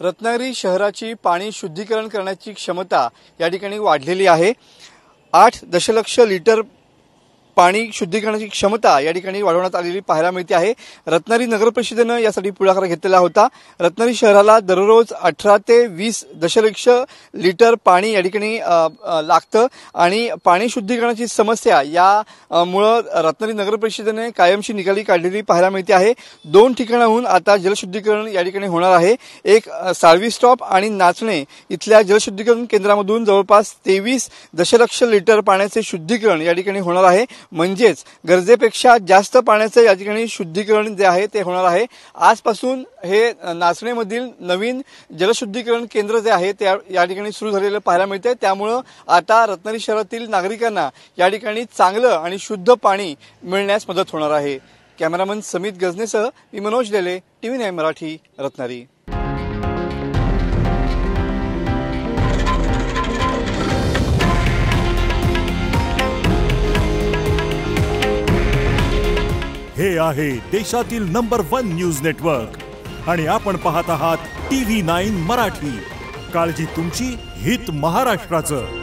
रत्नागिरी शहराची पाणी शुद्धीकरण करण्याची क्षमता या ठिकाणी वाढलेली आहे। 8 दशलक्ष लिटर पाणी शुद्धीकरणाची क्षमता या ठिकाणी वाढवण्यात आलेली पाहायला मिळते आहे। रत्नागिरी नगर परिषदेने यासाठी पुढाकार घेतलेला होता। रत्नागिरी शहराला दररोज 18 ते 20 दशलक्ष लिटर पाणी या ठिकाणी लागतं आणि पाणी शुद्धीकरणाची समस्या यामुळे रत्नागिरी नगर परिषदेने कायमची निकाली काढलेली पाहायला मिळते आहे। 2 ठिकाणाहून आता जलशुद्धीकरण या ठिकाणी होणार आहे। एक साळवी स्टॉप आणि नाचणे इथल्या जलशुद्धीकरण केंद्रामधून जवळपास 23 दशलक्ष लिटर पाण्याचे शुद्धीकरण या ठिकाणी होणार आहे। म्हणजेच गरजेपेक्षा जास्त पाण्याचे या ठिकाणी शुद्धीकरण जे आहे ते होणार आहे। आजपासून हे नाचणेमधील नवीन जलशुद्धीकरण केंद्र जे आहे ते या ठिकाणी सुरू झालेलं पाहायला मिळते। त्यामुळे आता रत्नागिरी शहरातील नागरिकांना या ठिकाणी चांगलं आणि शुद्ध पाणी मिळण्यास मदत होणार आहे। कॅमेरामन समित गजनेसह मी मनोज लेले, TV9 मराठी, रत्नागिरी। हे आहे देशातील नंबर 1 न्यूज नेटवर्क आणि आपण पाहत आहात TV9 मराठी। काळजी तुमची, हित महाराष्ट्राचं।